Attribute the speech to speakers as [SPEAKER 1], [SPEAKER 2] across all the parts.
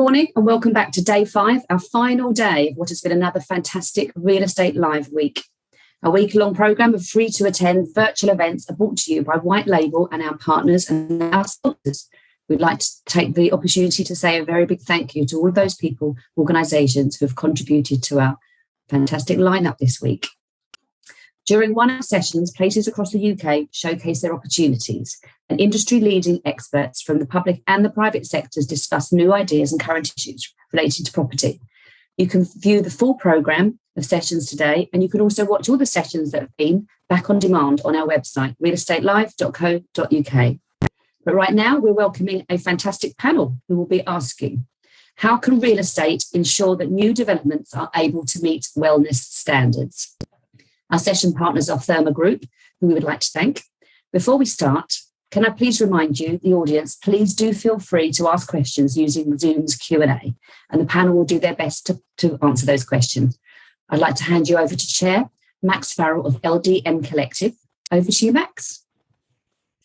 [SPEAKER 1] morning and welcome back to day 5, our final day of what has been another fantastic Real Estate Live week. A week-long programme of free-to-attend virtual events are brought to you by White Label and our partners and our sponsors. We'd like to take the opportunity to say a very big thank you to all of those people, organisations who have contributed to our fantastic lineup this week. During one of our sessions, places across the UK showcase their opportunities, and industry-leading experts from the public and the private sectors discuss new ideas and current issues related to property. You can view the full programme of sessions today, and you can also watch all the sessions that have been back on demand on our website, realestatelive.co.uk. But right now, we're welcoming a fantastic panel who will be asking, how can real estate ensure that new developments are able to meet wellness standards? Our session partners are Therme Group, who we would like to thank. Before we start, can I please remind you, the audience, please do feel free to ask questions using Zoom's Q&A, and the panel will do their best to answer those questions. I'd like to hand you over to Chair Max Farrell of LDN Collective. Over to you, Max.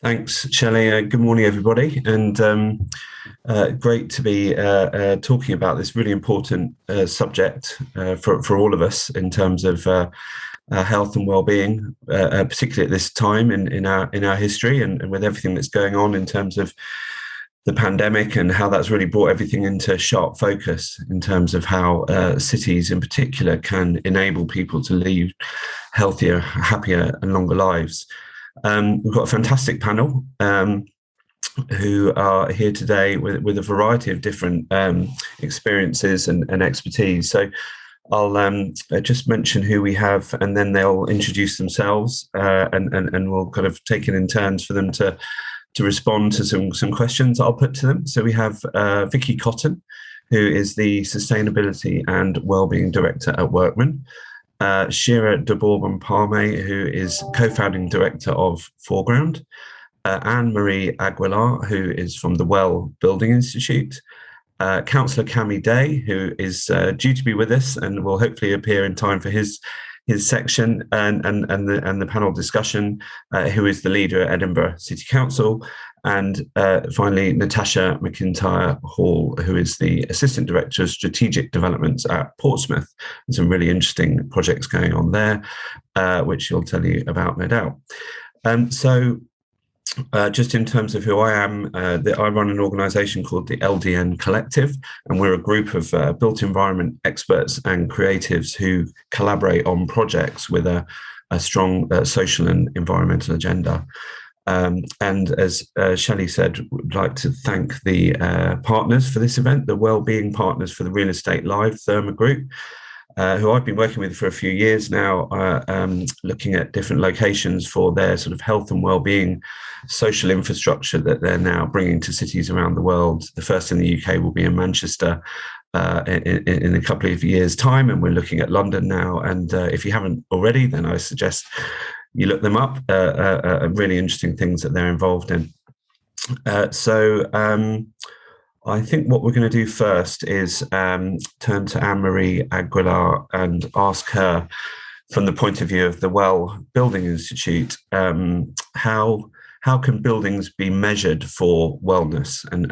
[SPEAKER 2] Thanks, Shelley. Good morning, everybody, and great to be talking about this really important subject for all of us in terms of health and well-being, particularly at this time in our history, and with everything that's going on in terms of the pandemic and how that's really brought everything into sharp focus in terms of how cities in particular can enable people to lead healthier, happier and longer lives. We've got a fantastic panel who are here today with a variety of different experiences and expertise. So I'll just mention who we have, and then they'll introduce themselves, and we'll kind of take it in turns for them to respond to some questions I'll put to them. So we have Vicky Cotton, who is the Sustainability and Wellbeing Director at Workman, Shira de Bourbon Parme, who is co-founding director of Foreground, Anne-Marie Aguilar, who is from the Wellbeing Institute, Councillor Cami Day, who is due to be with us and will hopefully appear in time for his section, and the panel discussion, who is the leader at Edinburgh City Council, and finally Natascha McIntyre Hall, who is the Assistant Director of Strategic Developments at Portsmouth. There's some really interesting projects going on there, which she'll tell you about, no doubt. Just in terms of who I am, I run an organisation called the LDN Collective, and we're a group of built environment experts and creatives who collaborate on projects with a strong social and environmental agenda. And as Shelley said, we'd like to thank the partners for this event, the Wellbeing partners for the Real Estate Live, Therme Group, who I've been working with for a few years now, looking at different locations for their sort of health and well-being social infrastructure that they're now bringing to cities around the world. The first in the UK will be in Manchester in a couple of years' time, and we're looking at London now. And if you haven't already, then I suggest you look them up, really interesting things that they're involved in. I think what we're going to do first is turn to Anne-Marie Aguilar and ask her, from the point of view of the Wellbeing Institute, how can buildings be measured for wellness, and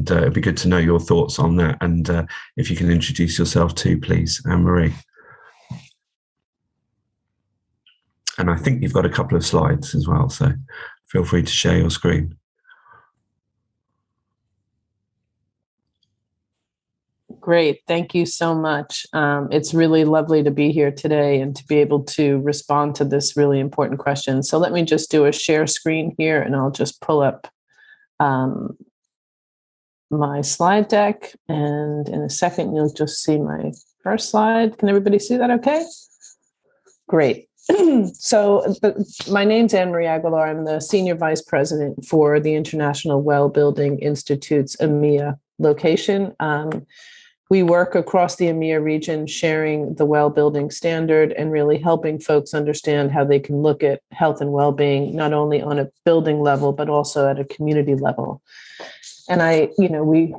[SPEAKER 2] it'd be good to know your thoughts on that. And if you can introduce yourself too, please, Anne-Marie. And I think you've got a couple of slides as well, so feel free to share your screen.
[SPEAKER 3] Great. Thank you so much. It's really lovely to be here today and to be able to respond to this really important question. So let me just do a share screen here, and I'll just pull up my slide deck. And in a second, you'll just see my first slide. Can everybody see that okay? Great. So my name's Anne-Marie Aguilar. I'm the Senior Vice President for the International Wellbeing Institute's EMEA location. We work across the EMEA region, sharing the Wellbeing standard and really helping folks understand how they can look at health and well-being, not only on a building level, but also at a community level. And we,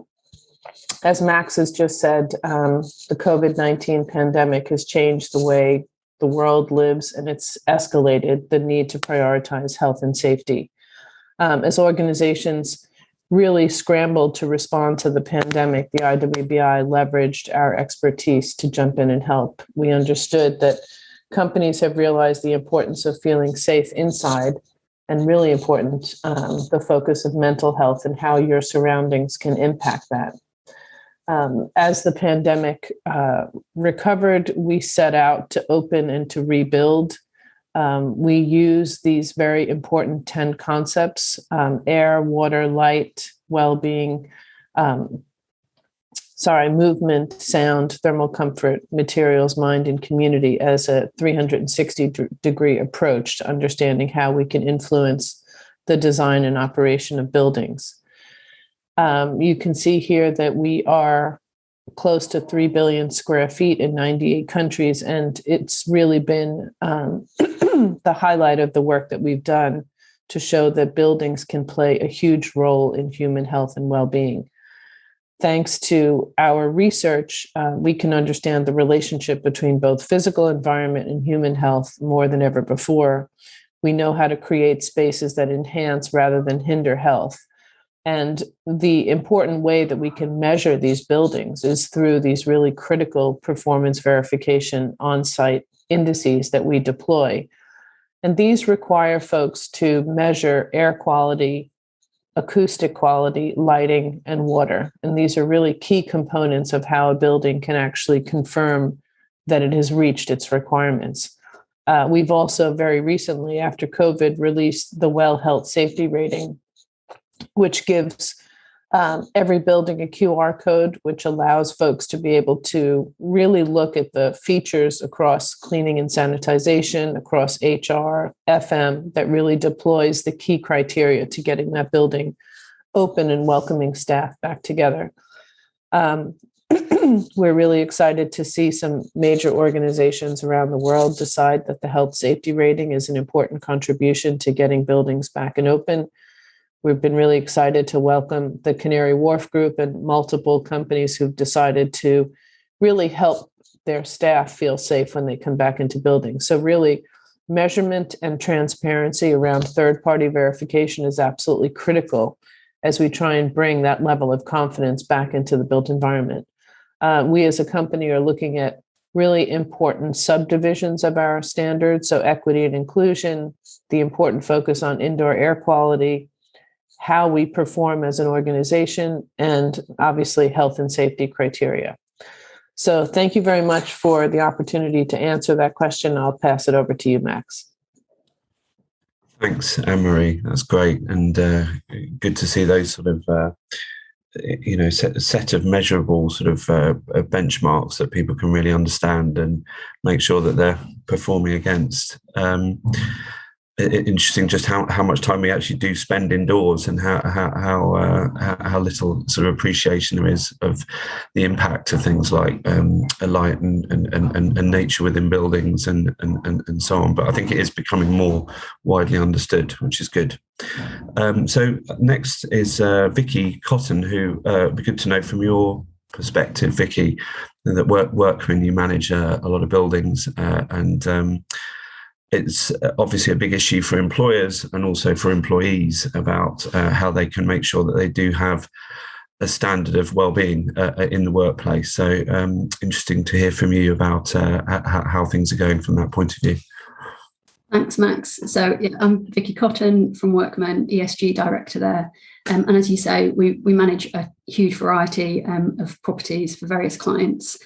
[SPEAKER 3] as Max has just said, the COVID-19 pandemic has changed the way the world lives, and it's escalated the need to prioritize health and safety. As organizations really scrambled to respond to the pandemic, the IWBI leveraged our expertise to jump in and help. We understood that companies have realized the importance of feeling safe inside, and really important, the focus of mental health and how your surroundings can impact that. As the pandemic recovered, we set out to open and to rebuild. We use these very important 10 concepts: air, water, light, well-being, movement, sound, thermal comfort, materials, mind, and community as a 360-degree approach to understanding how we can influence the design and operation of buildings. You can see here that we are close to 3 billion square feet in 98 countries, and it's really been the highlight of the work that we've done to show that buildings can play a huge role in human health and well-being. Thanks to our research, we can understand the relationship between both physical environment and human health more than ever before. We know how to create spaces that enhance rather than hinder health. And the important way that we can measure these buildings is through these really critical performance verification on-site indices that we deploy. And these require folks to measure air quality, acoustic quality, lighting, and water. And these are really key components of how a building can actually confirm that it has reached its requirements. We've also very recently, after COVID, released the Well Health Safety Rating, which gives every building a QR code, which allows folks to be able to really look at the features across cleaning and sanitization, across HR, FM, that really deploys the key criteria to getting that building open and welcoming staff back together. We're really excited to see some major organizations around the world decide that the health safety rating is an important contribution to getting buildings back and open. We've been really excited to welcome the Canary Wharf Group and multiple companies who've decided to really help their staff feel safe when they come back into buildings. So really, measurement and transparency around third-party verification is absolutely critical as we try and bring that level of confidence back into the built environment. We as a company are looking at really important subdivisions of our standards, so equity and inclusion, the important focus on indoor air quality, how we perform as an organization, and obviously health and safety criteria. So thank you very much for the opportunity to answer that question. I'll pass it over to you, Max.
[SPEAKER 2] Thanks, Anne-Marie. That's great. And good to see those sort of, set of measurable sort of benchmarks that people can really understand and make sure that they're performing against. Interesting just how much time we actually do spend indoors, and how little sort of appreciation there is of the impact of things like light and nature within buildings and so on. But I think it is becoming more widely understood, which is good. So next is Vicky Cotton, who would be good to know from your perspective, Vicky, that Workman, you manage a lot of buildings and it's obviously a big issue for employers and also for employees about how they can make sure that they do have a standard of well-being in the workplace. So interesting to hear from you about how things are going from that point of view.
[SPEAKER 4] Thanks, Max. So I'm Vicky Cotton from Workman, ESG director there. And as you say, we manage a huge variety of properties for various clients.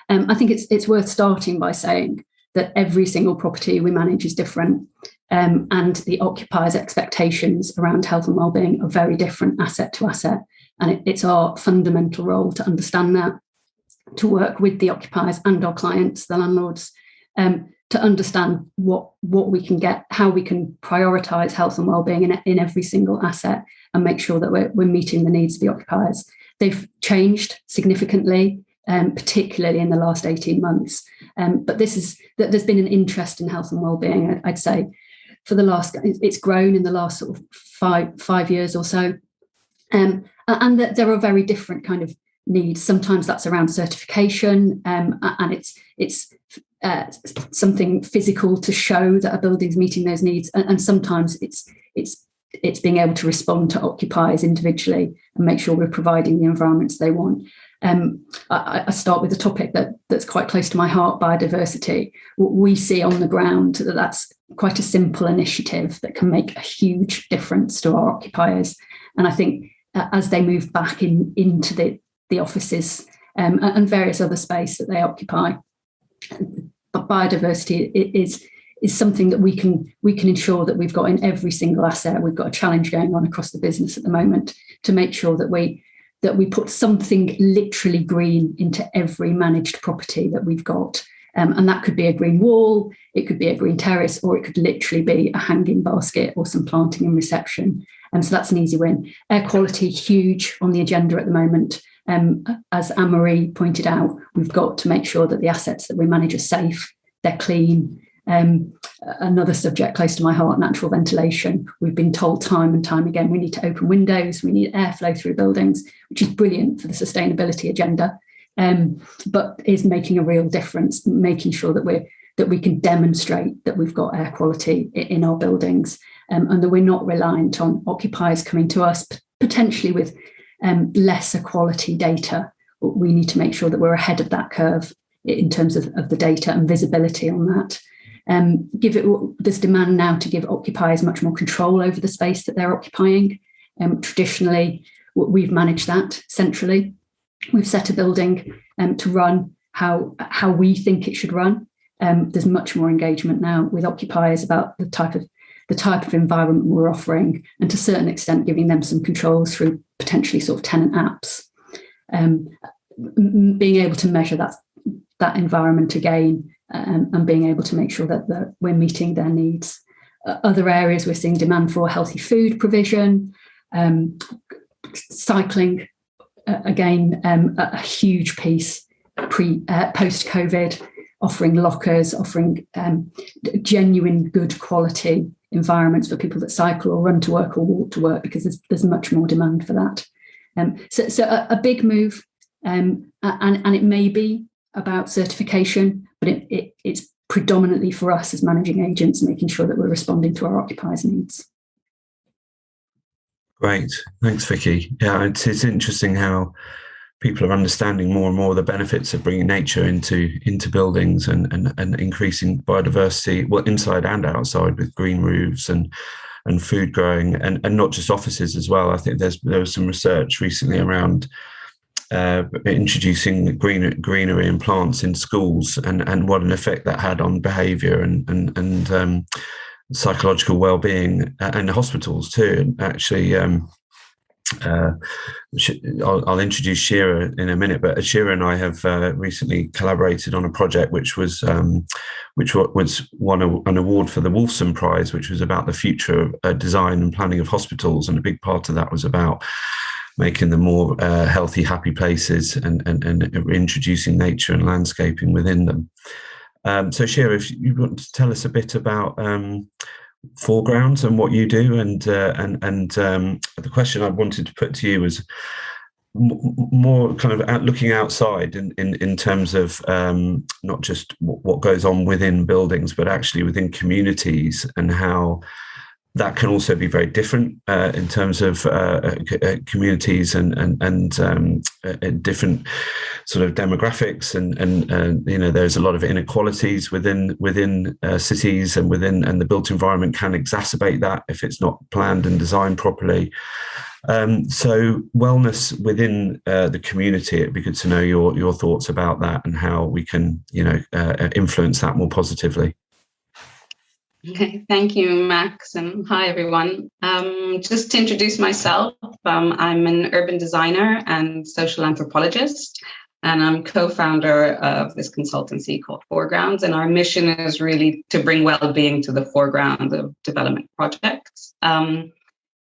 [SPEAKER 4] I think it's worth starting by saying that every single property we manage is different, and the occupiers' expectations around health and wellbeing are very different asset to asset. And it's our fundamental role to understand that, to work with the occupiers and our clients, the landlords, to understand what we can get, how we can prioritise health and wellbeing in every single asset, and make sure that we're meeting the needs of the occupiers. They've changed significantly, particularly in the last 18 months. But there's been an interest in health and wellbeing, I'd say, it's grown in the last sort of five years or so. And that there are very different kind of needs. Sometimes that's around certification, and it's something physical to show that a building's meeting those needs. And sometimes it's it's being able to respond to occupiers individually and make sure we're providing the environments they want. I start with a topic that's quite close to my heart, biodiversity. What we see on the ground, that's quite a simple initiative that can make a huge difference to our occupiers. And I think as they move back into the offices and various other space that they occupy, but biodiversity is something that we can ensure that we've got in every single asset. We've got a challenge going on across the business at the moment to make sure that we put something literally green into every managed property that we've got. And that could be a green wall, it could be a green terrace, or it could literally be a hanging basket or some planting in reception. So that's an easy win. Air quality, huge on the agenda at the moment. As Anne-Marie pointed out, we've got to make sure that the assets that we manage are safe, they're clean. Another subject close to my heart, natural ventilation. We've been told time and time again we need to open windows, we need airflow through buildings, which is brilliant for the sustainability agenda, but is making a real difference, making sure that we can demonstrate that we've got air quality in our buildings, and that we're not reliant on occupiers coming to us potentially with lesser quality data. We need to make sure that we're ahead of that curve in terms of the data and visibility on that. There's demand now to give occupiers much more control over the space that they're occupying. Traditionally, we've managed that centrally. We've set a building to run how we think it should run. There's much more engagement now with occupiers about the type of environment we're offering, and to a certain extent giving them some controls through potentially sort of tenant apps. Being able to measure that environment again, and being able to make sure that we're meeting their needs. Other areas we're seeing demand for healthy food provision, cycling, again, a huge piece post-COVID, offering lockers, offering genuine good quality environments for people that cycle or run to work or walk to work, because there's much more demand for that. So a big move, and it may be about certification, but it's predominantly for us as managing agents, making sure that we're responding to our occupiers' needs.
[SPEAKER 2] Great, thanks, Vicky. Yeah, it's interesting how people are understanding more and more the benefits of bringing nature into buildings and increasing biodiversity, well, inside and outside, with green roofs and food growing, and not just offices as well. I think there was some research recently around introducing greenery and plants in schools, and what an effect that had on behaviour and psychological well-being, and hospitals too. Actually, I'll introduce Shira in a minute, but Shira and I have recently collaborated on a project which won an award for the Wolfson Prize, which was about the future of design and planning of hospitals, and a big part of that was about making them more healthy, happy places, and introducing nature and landscaping within them. So Shira, if you want to tell us a bit about Foregrounds and what you do, and the question I wanted to put to you was more kind of looking outside in terms of not just what goes on within buildings, but actually within communities, and how that can also be very different in terms of communities and different sort of demographics, and there's a lot of inequalities within cities and the built environment can exacerbate that if it's not planned and designed properly. So wellness within the community, it'd be good to know your thoughts about that and how we can influence that more positively.
[SPEAKER 5] Okay, thank you, Max, and hi, everyone. Just to introduce myself, I'm an urban designer and social anthropologist, and I'm co-founder of this consultancy called Foregrounds, and our mission is really to bring well-being to the foreground of development projects.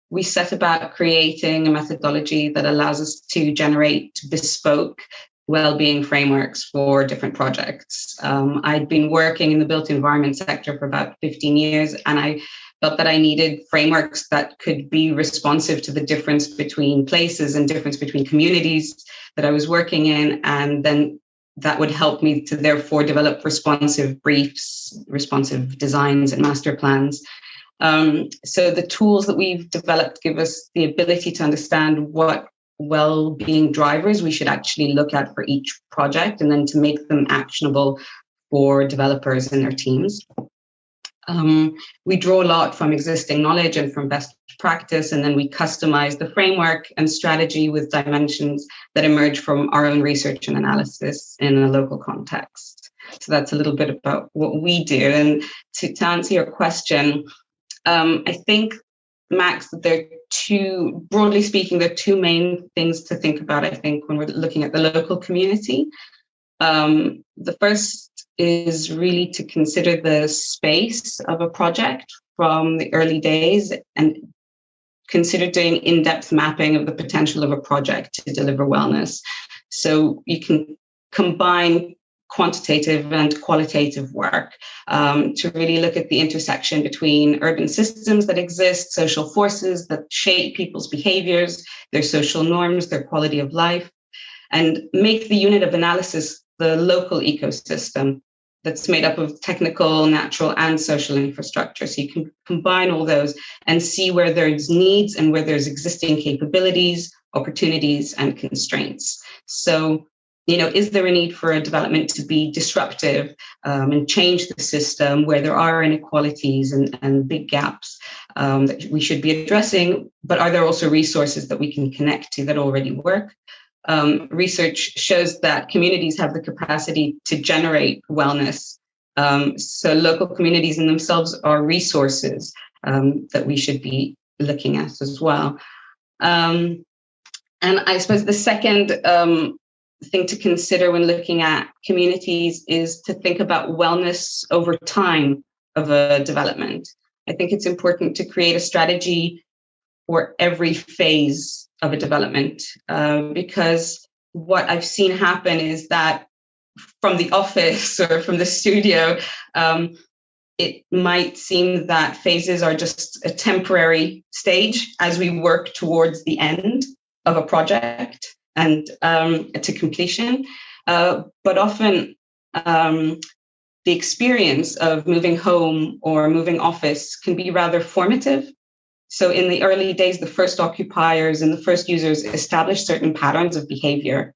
[SPEAKER 5] We set about creating a methodology that allows us to generate bespoke well-being frameworks for different projects. I'd been working in the built environment sector for about 15 years, and I felt that I needed frameworks that could be responsive to the difference between places and difference between communities that I was working in, and then that would help me to therefore develop responsive briefs, responsive designs and master plans. So the tools that we've developed give us the ability to understand what well-being drivers we should actually look at for each project, and then to make them actionable for developers and their teams. We draw a lot from existing knowledge and from best practice, and then we customize the framework and strategy with dimensions that emerge from our own research and analysis in a local context. So that's a little bit about what we do. And to answer your question, I think, Max, that broadly speaking, there are two main things to think about, I think, when we're looking at the local community. The first is really to consider the space of a project from the early days and consider doing in-depth mapping of the potential of a project to deliver wellness. So you can combine quantitative and qualitative work to really look at the intersection between urban systems that exist, social forces that shape people's behaviors, their social norms, their quality of life, and make the unit of analysis the local ecosystem that's made up of technical, natural, and social infrastructure. So you can combine all those and see where there's needs and where there's existing capabilities, opportunities, and constraints. So, is there a need for a development to be disruptive and change the system where there are inequalities and big gaps that we should be addressing? But are there also resources that we can connect to that already work? Research shows that communities have the capacity to generate wellness. So local communities in themselves are resources that we should be looking at as well. And I suppose the second thing to consider when looking at communities is to think about wellness over time of a development. I think it's important to create a strategy for every phase of a development, because what I've seen happen is that from the office or from the studio, it might seem that phases are just a temporary stage as we work towards the end of a project and to completion. But often the experience of moving home or moving office can be rather formative. So in the early days, the first occupiers and the first users establish certain patterns of behavior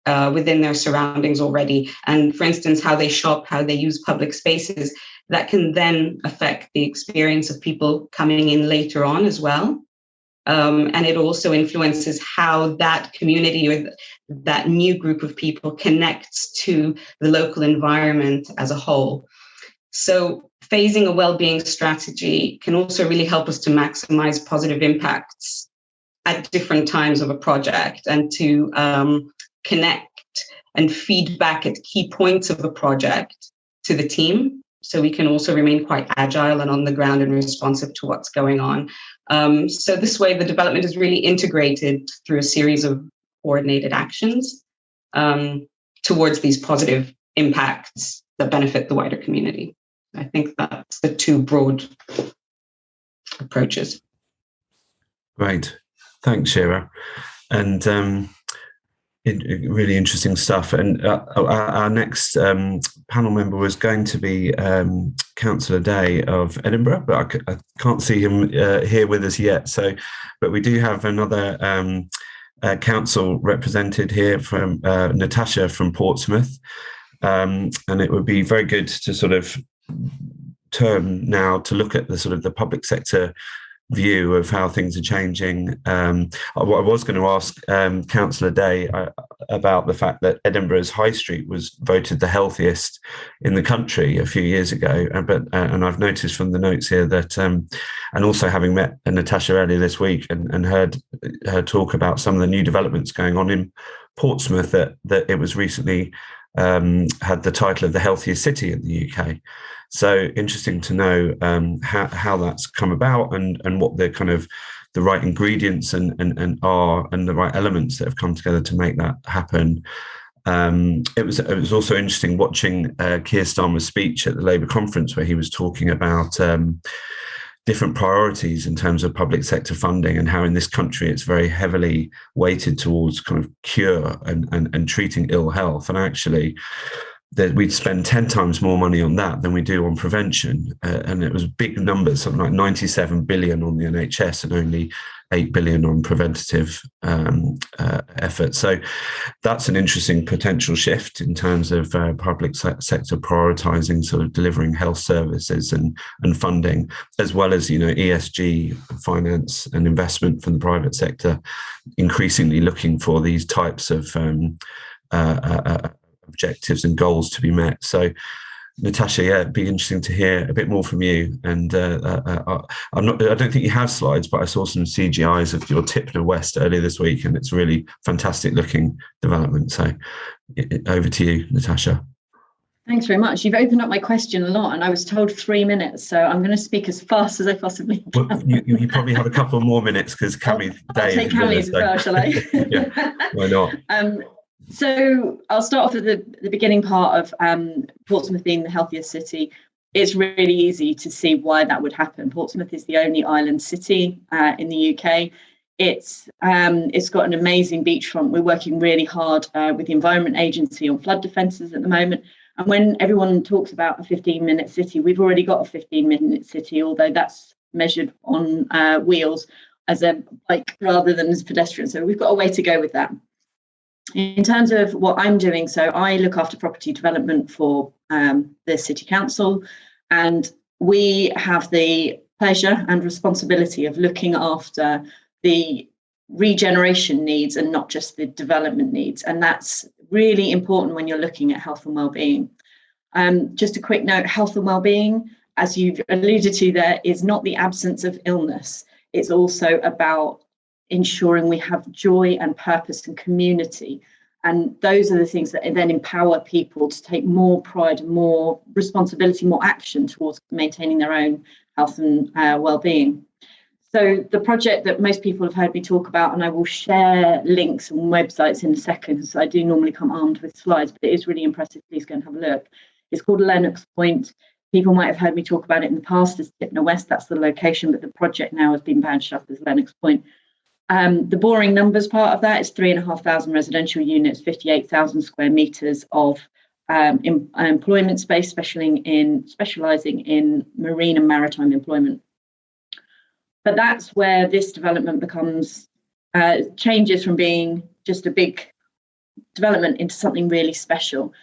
[SPEAKER 5] within their surroundings already. And for instance, how they shop, how they use public spaces, that can then affect the experience of people coming in later on as well. And it also influences how that community or that new group of people connects to the local environment as a whole. So phasing a well-being strategy can also really help us to maximize positive impacts at different times of a project and to connect and feed back at key points of the project to the team. So we can also remain quite agile and on the ground and responsive to what's going on. So this way, the development is really integrated through a series of coordinated actions towards these positive impacts that benefit the wider community. I think that's the two broad approaches.
[SPEAKER 2] Great. Thanks, Shira. And really interesting stuff. And our next panel member was going to be Councillor Day of Edinburgh, but I can't see him here with us yet. But we do have another council represented here from Natascha from Portsmouth. And it would be very good to sort of turn now to look at the sort of the public sector view of how things are changing. I was going to ask Councillor Day about the fact that Edinburgh's High Street was voted the healthiest in the country a few years ago. And I've noticed from the notes here that, and also having met Natascha earlier this week and heard her talk about some of the new developments going on in Portsmouth, that it was recently had the title of the healthiest city in the UK. So interesting to know how that's come about and what the kind of the right ingredients and the right elements that have come together to make that happen. It was also interesting watching Keir Starmer's speech at the Labour conference, where he was talking about different priorities in terms of public sector funding and how in this country it's very heavily weighted towards kind of cure and treating ill health. And actually, that we'd spend 10 times more money on that than we do on prevention. And it was big numbers, something like 97 billion on the NHS and only 8 billion on preventative efforts. So that's an interesting potential shift in terms of public sector prioritising sort of delivering health services and funding, as well as, ESG finance and investment from the private sector, increasingly looking for these types of objectives and goals to be met. So Natascha, it'd be interesting to hear a bit more from you. And I don't think you have slides, but I saw some CGIs of your Tipner West earlier this week, and it's really fantastic looking development. So over to you, Natascha.
[SPEAKER 6] Thanks very much. You've opened up my question a lot, and I was told 3 minutes, so I'm going to speak as fast as I possibly can.
[SPEAKER 2] Well, you probably have a couple more minutes because Cammie's day.
[SPEAKER 6] I'll take Cammie's as well, shall I?
[SPEAKER 2] Yeah, why not?
[SPEAKER 6] So I'll start off at the beginning part of Portsmouth being the healthiest city. It's really easy to see why that would happen. Portsmouth is the only island city in the UK. It's got an amazing beachfront. We're working really hard with the Environment Agency on flood defences at the moment. And when everyone talks about a 15-minute city, we've already got a 15-minute city, although that's measured on wheels as a bike rather than as pedestrian. So we've got a way to go with that. In terms of what I'm doing, so I look after property development for the City Council, and we have the pleasure and responsibility of looking after the regeneration needs and not just the development needs. And that's really important when you're looking at health and well-being. Just a quick note, health and well-being, as you've alluded to there, is not the absence of illness. It's also about ensuring we have joy and purpose and community. And those are the things that then empower people to take more pride, more responsibility, more action towards maintaining their own health and well-being. So the project that most people have heard me talk about, and I will share links and websites in a second, because I do normally come armed with slides, but it is really impressive. Please go and have a look. It's called Lennox Point. People might have heard me talk about it in the past as Tipner West. That's the location, but the project now has been badged up as Lennox Point. The boring numbers part of that is 3,500 residential units, 58,000 square metres of employment space, specialising in marine and maritime employment. But that's where this development becomes changes from being just a big development into something really special.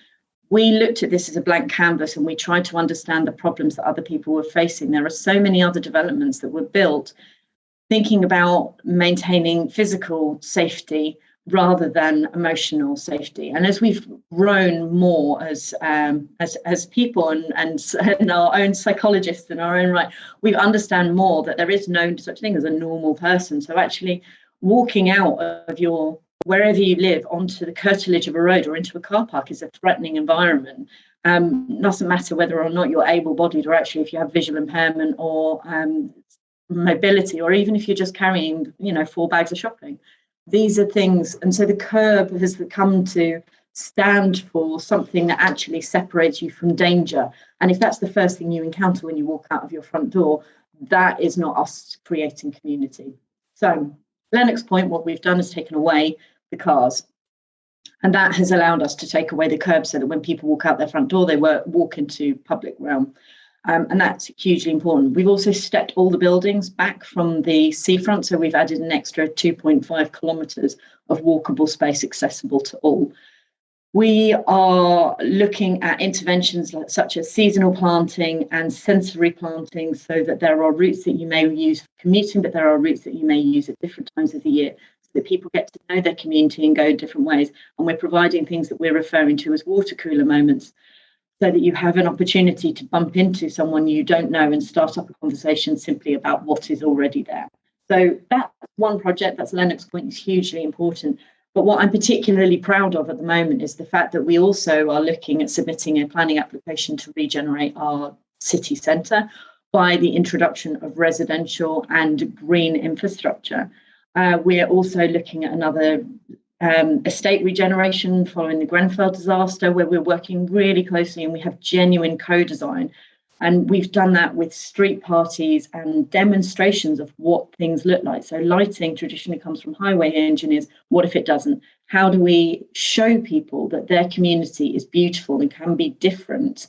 [SPEAKER 6] We looked at this as a blank canvas and we tried to understand the problems that other people were facing. There are so many other developments that were built thinking about maintaining physical safety rather than emotional safety. And as we've grown more as people and our own psychologists in our own right, we understand more that there is no such thing as a normal person. So actually walking out of your wherever you live onto the curtilage of a road or into a car park is a threatening environment. Doesn't matter whether or not you're able-bodied or actually if you have visual impairment or mobility, or even if you're just carrying 4 bags of shopping. These are things, and so the curb has come to stand for something that actually separates you from danger. And if that's the first thing you encounter when you walk out of your front door, that is not us creating community. So Lennox Point, what we've done is taken away the cars, and that has allowed us to take away the curb so that when people walk out their front door, they walk into public realm. And that's hugely important. We've also stepped all the buildings back from the seafront, so we've added an extra 2.5 kilometres of walkable space accessible to all. We are looking at interventions such as seasonal planting and sensory planting, so that there are routes that you may use for commuting, but there are routes that you may use at different times of the year, so that people get to know their community and go different ways. And we're providing things that we're referring to as water cooler moments, so that you have an opportunity to bump into someone you don't know and start up a conversation simply about what is already there. So that's one project, that's Lennox Point, is hugely important. But what I'm particularly proud of at the moment is the fact that we also are looking at submitting a planning application to regenerate our city centre by the introduction of residential and green infrastructure. We're also looking at another estate regeneration following the Grenfell disaster, where we're working really closely and we have genuine co-design And we've done that with street parties and demonstrations of what things look like. So lighting traditionally comes from highway engineers. What if it doesn't? How do we show people that their community is beautiful and can be different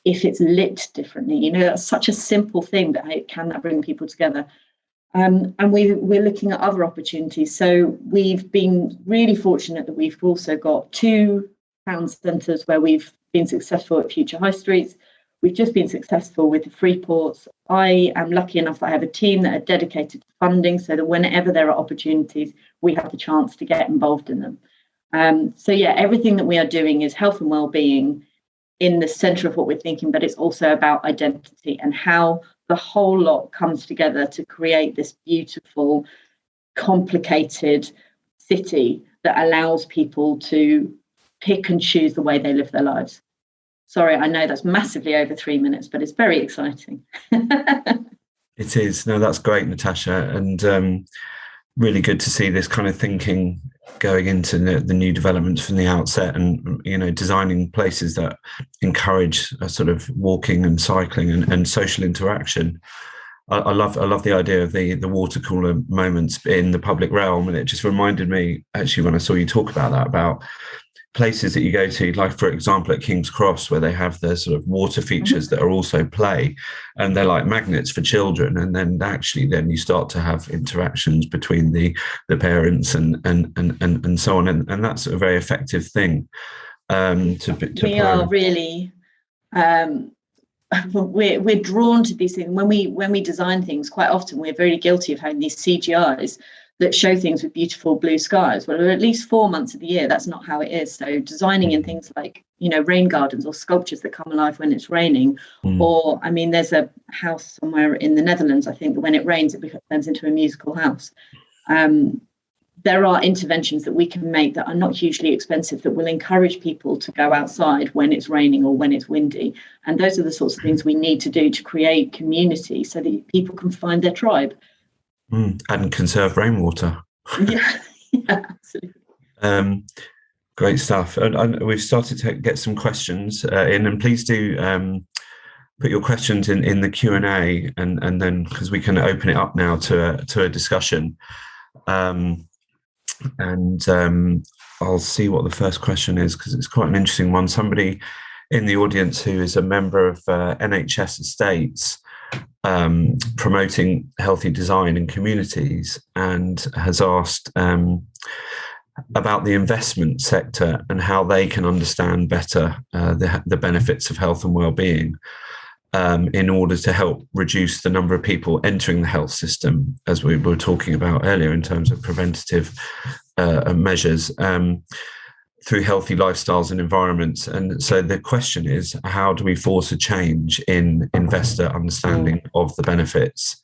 [SPEAKER 6] if it's lit differently? You know, that's such a simple thing, but can that bring people together? And we're looking at other opportunities. So we've been really fortunate that we've also got 2 town centres where we've been successful at Future High Streets. We've just been successful with the Freeports. I am lucky enough that I have a team that are dedicated to funding so that whenever there are opportunities, we have the chance to get involved in them. So yeah, everything that we are doing is health and well-being in the centre of what we're thinking, but it's also about identity and how the whole lot comes together to create this beautiful, complicated city that allows people to pick and choose the way they live their lives. Sorry, I know that's massively over 3 minutes, but it's very exciting.
[SPEAKER 2] It is. No, that's great, Natascha. And really good to see this kind of thinking going into the new developments from the outset, and, you know, designing places that encourage a sort of walking and cycling and social interaction. I love the idea of the water cooler moments in the public realm. And it just reminded me, actually, when I saw you talk about that, about places that you go to, like, for example, at King's Cross, where they have the sort of water features that are also play, and they're like magnets for children. And then then you start to have interactions between the parents and so on. And that's a very effective thing. We
[SPEAKER 6] are really, we're drawn to these things. When we design things, quite often we're very guilty of having these CGIs that show things with beautiful blue skies. Well, at least 4 months of the year, that's not how it is. So designing in things like, you know, rain gardens or sculptures that come alive when it's raining, or, I mean, there's a house somewhere in the Netherlands, I think, that when it rains, it turns into a musical house. There are interventions that we can make that are not hugely expensive that will encourage people to go outside when it's raining or when it's windy. And those are the sorts of things we need to do to create community so that people can find their tribe.
[SPEAKER 2] And conserve rainwater.
[SPEAKER 6] Yeah, absolutely.
[SPEAKER 2] Great stuff. And we've started to get some questions in, and please do put your questions in the Q&A, and then, because we can open it up now to a discussion. And I'll see what the first question is, because it's quite an interesting one. Somebody in the audience who is a member of NHS estates, promoting healthy design in communities, and has asked about the investment sector and how they can understand better the benefits of health and well-being in order to help reduce the number of people entering the health system, as we were talking about earlier, in terms of preventative measures through healthy lifestyles and environments. And so the question is, how do we force a change in investor understanding of the benefits?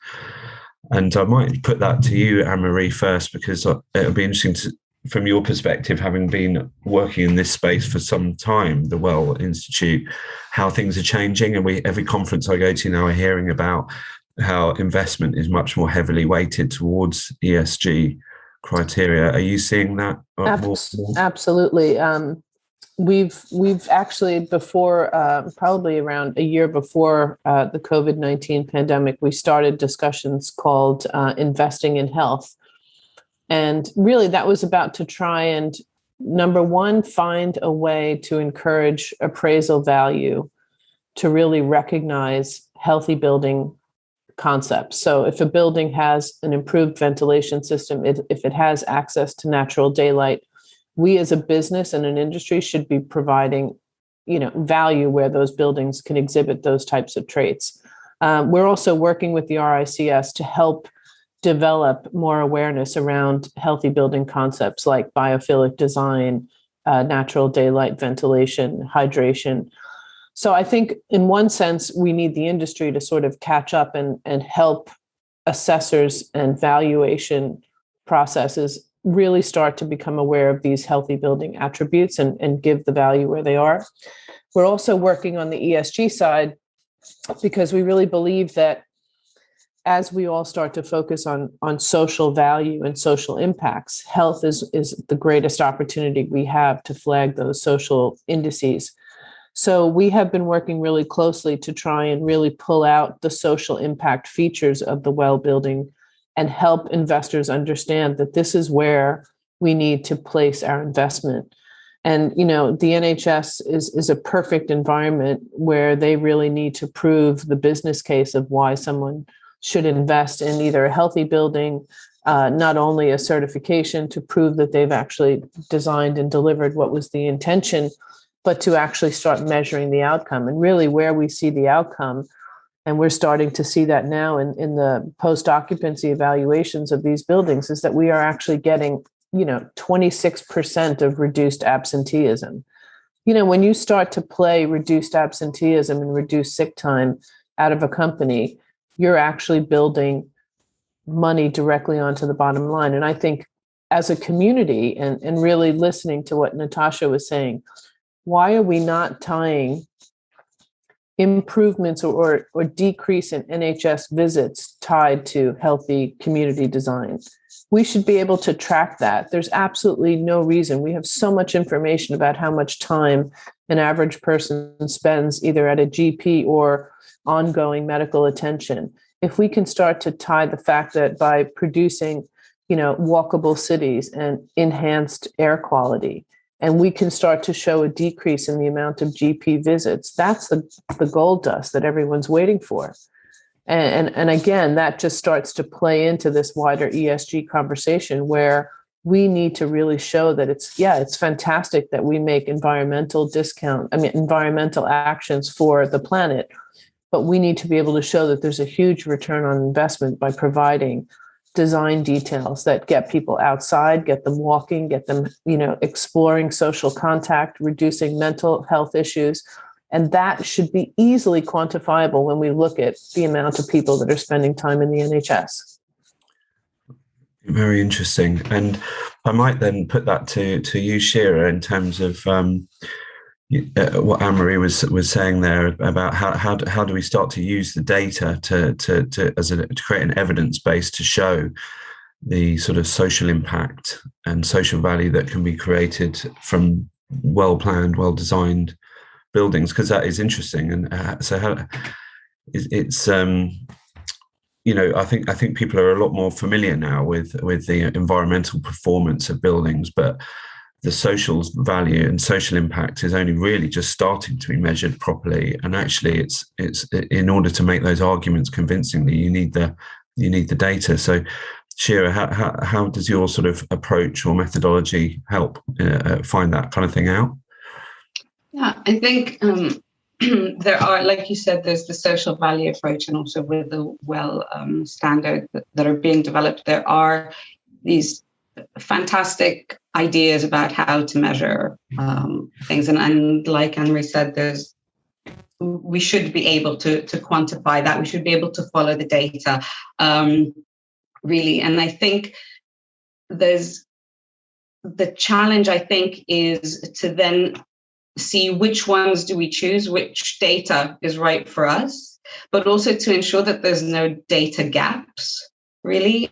[SPEAKER 2] And I might put that to you, Anne-Marie, first, because it'll be interesting from your perspective, having been working in this space for some time, the Well Institute, how things are changing. And every conference I go to now, I'm hearing about how investment is much more heavily weighted towards ESG criteria. Are you seeing that more?
[SPEAKER 3] Absolutely. We've actually, before, probably around a year before the COVID-19 pandemic, we started discussions called Investing in Health. And really that was about to try and, number one, find a way to encourage appraisal value to really recognize healthy building concepts. So if a building has an improved ventilation system, if it has access to natural daylight, we as a business and an industry should be providing, value where those buildings can exhibit those types of traits. We're also working with the RICS to help develop more awareness around healthy building concepts like biophilic design, natural daylight ventilation, hydration. So I think in one sense, we need the industry to sort of catch up and help assessors and valuation processes really start to become aware of these healthy building attributes and give the value where they are. We're also working on the ESG side because we really believe that as we all start to focus on social value and social impacts, health is the greatest opportunity we have to flag those social indices. So we have been working really closely to try and really pull out the social impact features of the well building and help investors understand that this is where we need to place our investment. And, the NHS is a perfect environment where they really need to prove the business case of why someone should invest in either a healthy building, not only a certification to prove that they've actually designed and delivered what was the intention, but to actually start measuring the outcome. And really where we see the outcome, and we're starting to see that now in the post-occupancy evaluations of these buildings, is that we are actually getting 26% of reduced absenteeism. When you start to play reduced absenteeism and reduced sick time out of a company, you're actually building money directly onto the bottom line. And I think as a community, and really listening to what Natascha was saying, why are we not tying improvements or decrease in NHS visits tied to healthy community design? We should be able to track that. There's absolutely no reason. We have so much information about how much time an average person spends either at a GP or ongoing medical attention. If we can start to tie the fact that by producing, walkable cities and enhanced air quality, and we can start to show a decrease in the amount of GP visits, that's the gold dust that everyone's waiting for. And again, that just starts to play into this wider ESG conversation where we need to really show that it's fantastic that we make environmental actions for the planet, but we need to be able to show that there's a huge return on investment by providing design details that get people outside, get them walking, get them, exploring social contact, reducing mental health issues. And that should be easily quantifiable when we look at the amount of people that are spending time in the NHS.
[SPEAKER 2] Very interesting. And I might then put that to you, Shira, in terms of what Anne-Marie was saying there about how do we start to use the data to create an evidence base to show the sort of social impact and social value that can be created from well-planned, well-designed buildings, because that is interesting. And so how it's I think people are a lot more familiar now with the environmental performance of buildings, but the social value and social impact is only really just starting to be measured properly. And actually, it's in order to make those arguments convincingly, you need the data. So, Shira, how does your sort of approach or methodology help find that kind of thing out?
[SPEAKER 5] Yeah, I think there are, like you said, there's the social value approach, and also with the standard that are being developed, there are these fantastic ideas about how to measure things. And like Anne-Marie said, we should be able to quantify that. We should be able to follow the data, really. And I think there's the challenge, I think, is to then see which ones do we choose, which data is right for us, but also to ensure that there's no data gaps, really,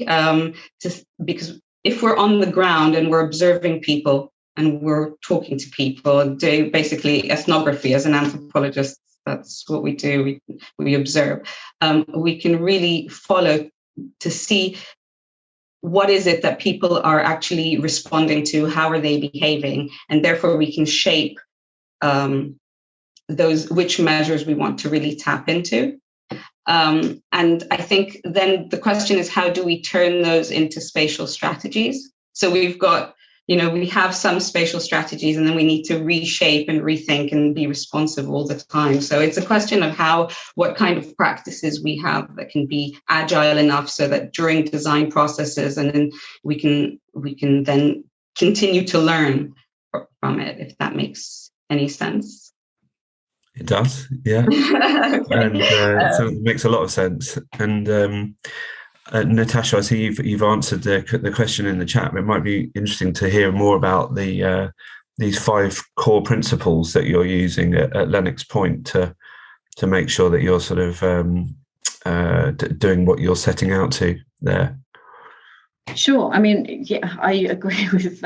[SPEAKER 5] because if we're on the ground and we're observing people and we're talking to people, do basically ethnography as an anthropologist, that's what we do, we observe. We can really follow to see what is it that people are actually responding to, how are they behaving, and therefore we can shape which measures we want to really tap into. And I think then the question is, how do we turn those into spatial strategies? So we've got, we have some spatial strategies, and then we need to reshape and rethink and be responsive all the time. So it's a question of what kind of practices we have that can be agile enough so that during design processes, and then we can then continue to learn from it, if that makes any sense.
[SPEAKER 2] It does, yeah. Okay. And so it makes a lot of sense. And Natascha, I see you've answered the question in the chat. It might be interesting to hear more about these 5 core principles that you're using at Lennox Point to make sure that you're sort of doing what you're setting out to there.
[SPEAKER 6] Sure. I mean, yeah, I agree with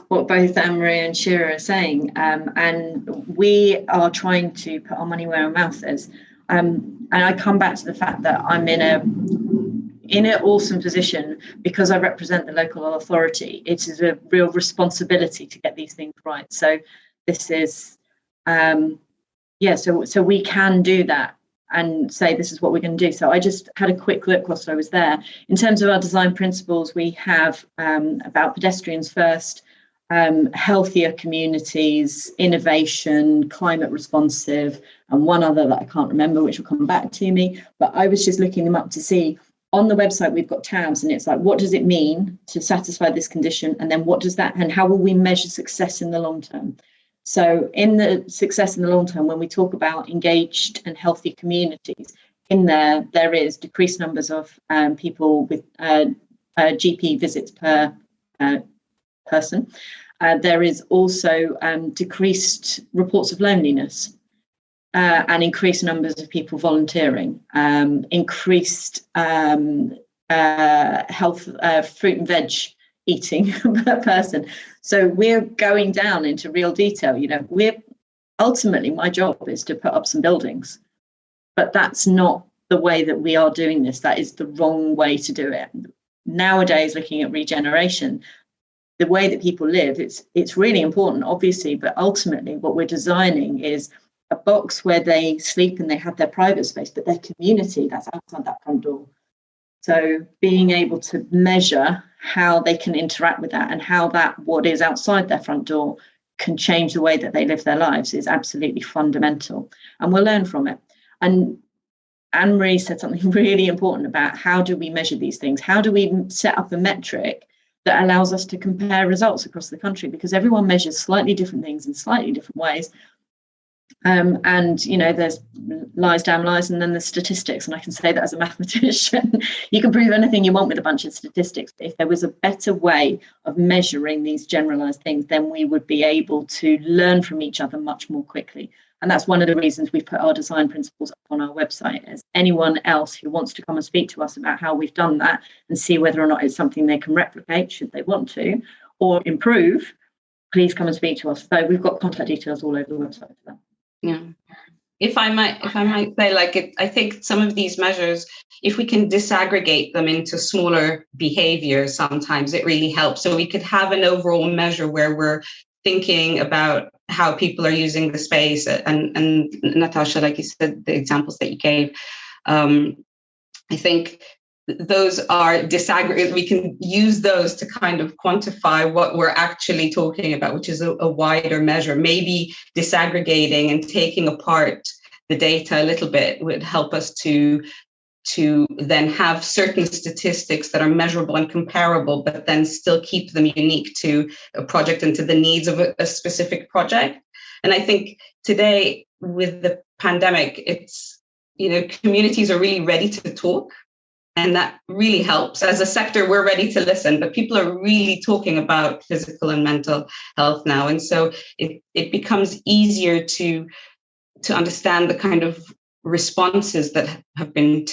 [SPEAKER 6] what both Anne-Marie and Shira are saying. And we are trying to put our money where our mouth is. And I come back to the fact that I'm in an awesome position because I represent the local authority. It is a real responsibility to get these things right. So this is, so we can do that and say this is what we're going to do. So I just had a quick look whilst I was there. In terms of our design principles, we have about pedestrians first, healthier communities, innovation, climate responsive, and one other that I can't remember, which will come back to me. But I was just looking them up to see. On the website, we've got tabs, and it's like, what does it mean to satisfy this condition? And then what does that, and how will we measure success in the long term? So in the success in the long term, when we talk about engaged and healthy communities, in there is decreased numbers of people with GP visits per person. There is also decreased reports of loneliness and increased numbers of people volunteering, increased health, fruit and veg eating per person. So we're going down into real detail. We're ultimately, my job is to put up some buildings, but that's not the way that we are doing this. That is the wrong way to do it. Nowadays, looking at regeneration, the way that people live, it's really important, obviously, but ultimately what we're designing is a box where they sleep and they have their private space, but their community, that's outside that front door. So being able to measure how they can interact with that and how that what is outside their front door can change the way that they live their lives is absolutely fundamental. And we'll learn from it. And Anne-Marie said something really important about how do we measure these things? How do we set up a metric that allows us to compare results across the country? Because everyone measures slightly different things in slightly different ways. And there's lies, damn lies, and then there's statistics. And I can say that as a mathematician, you can prove anything you want with a bunch of statistics. But if there was a better way of measuring these generalized things, then we would be able to learn from each other much more quickly. And that's one of the reasons we've put our design principles up on our website. As anyone else who wants to come and speak to us about how we've done that and see whether or not it's something they can replicate, should they want to, or improve, please come and speak to us. So we've got contact details all over the website for that.
[SPEAKER 5] Yeah. If I might say, I think some of these measures, if we can disaggregate them into smaller behaviors, sometimes it really helps. So we could have an overall measure where we're thinking about how people are using the space. And Natascha, like you said, the examples that you gave, I think those are disaggregated. We can use those to kind of quantify what we're actually talking about, which is a wider measure. Maybe disaggregating and taking apart the data a little bit would help us to then have certain statistics that are measurable and comparable, but then still keep them unique to a project and to the needs of a specific project. And I think today with the pandemic, it's, communities are really ready to talk. And that really helps. As a sector, we're ready to listen, but people are really talking about physical and mental health now. And so it becomes easier to understand the kind of responses that have been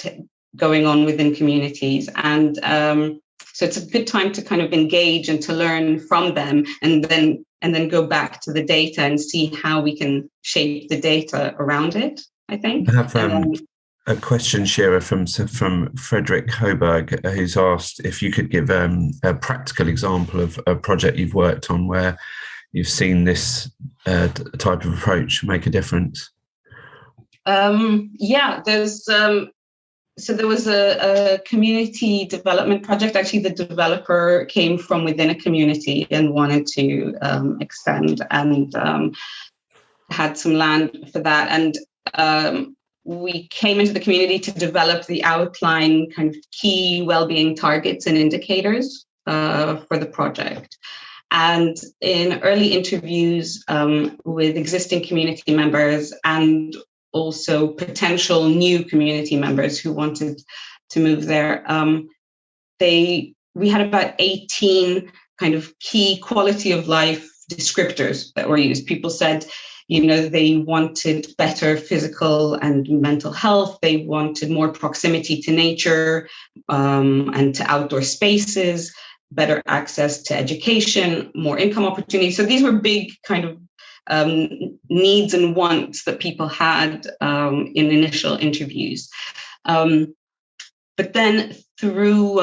[SPEAKER 5] going on within communities. And so it's a good time to kind of engage and to learn from them and then go back to the data and see how we can shape the data around it, I think.
[SPEAKER 2] I have a question, Shira, from Frederick Hoberg, who's asked if you could give a practical example of a project you've worked on where you've seen this type of approach make a difference. So there was a community development project. Actually, the developer came from within a community and wanted to extend and had some land for that. And we came into the community to develop the outline kind of key well-being targets and indicators for the project. And in early interviews with existing community members and also potential new community members who wanted to move there, we had about 18 kind of key quality of life descriptors that were used. People said, they wanted better physical and mental health. They wanted more proximity to nature and to outdoor spaces.
[SPEAKER 5] better access to education, more income opportunities. So these were big kind of needs and wants that people had in initial interviews. But then through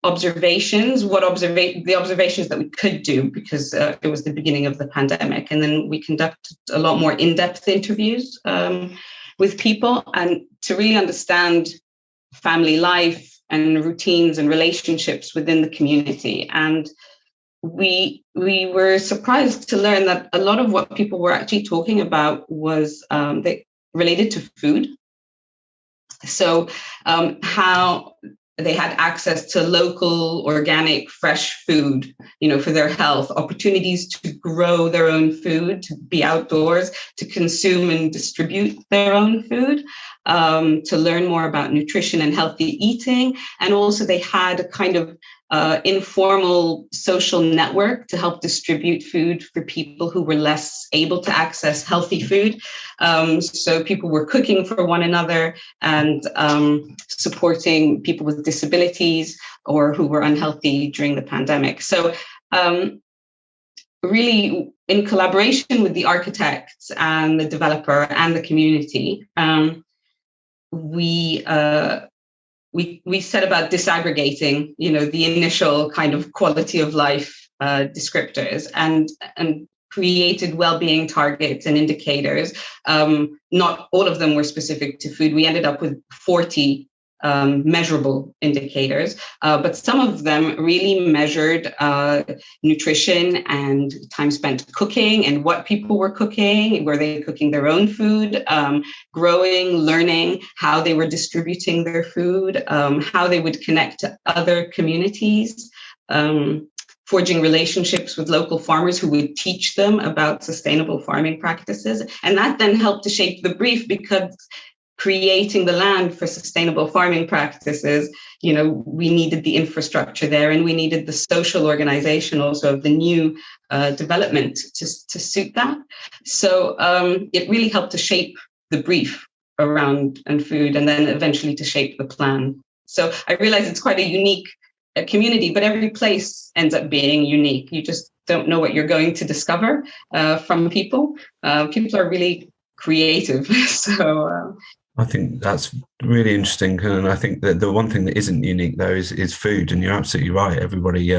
[SPEAKER 5] observations, the observations that we could do, because it was the beginning of the pandemic, and then we conducted a lot more in-depth interviews with people, and to really understand family life and routines and relationships within the community. And we were surprised to learn that a lot of what people were actually talking about was related to food. So how they had access to local, organic, fresh food, for their health, opportunities to grow their own food, to be outdoors, to consume and distribute their own food, to learn more about nutrition and healthy eating. And also they had a kind of informal social network to help distribute food for people who were less able to access healthy food. So people were cooking for one another and supporting people with disabilities or who were unhealthy during the pandemic. So really, in collaboration with the architects and the developer and the community, we set about disaggregating, the initial kind of quality of life descriptors and created well-being targets and indicators. Not all of them were specific to food. We ended up with 40 measurable indicators, but some of them really measured nutrition and time spent cooking and what people were cooking. Were they cooking their own food, growing, learning how they were distributing their food, how they would connect to other communities, forging relationships with local farmers who would teach them about sustainable farming practices. And that then helped to shape the brief, because creating the land for sustainable farming practices, we needed the infrastructure there, and we needed the social organization also of the new development to suit that. So it really helped to shape the brief around and food, and then eventually to shape the plan. So I realize it's quite a unique community, but every place ends up being unique. You just don't know what you're going to discover from people. People are really creative. So
[SPEAKER 2] I think that's really interesting, and I think that the one thing that isn't unique though is food. And you're absolutely right. Everybody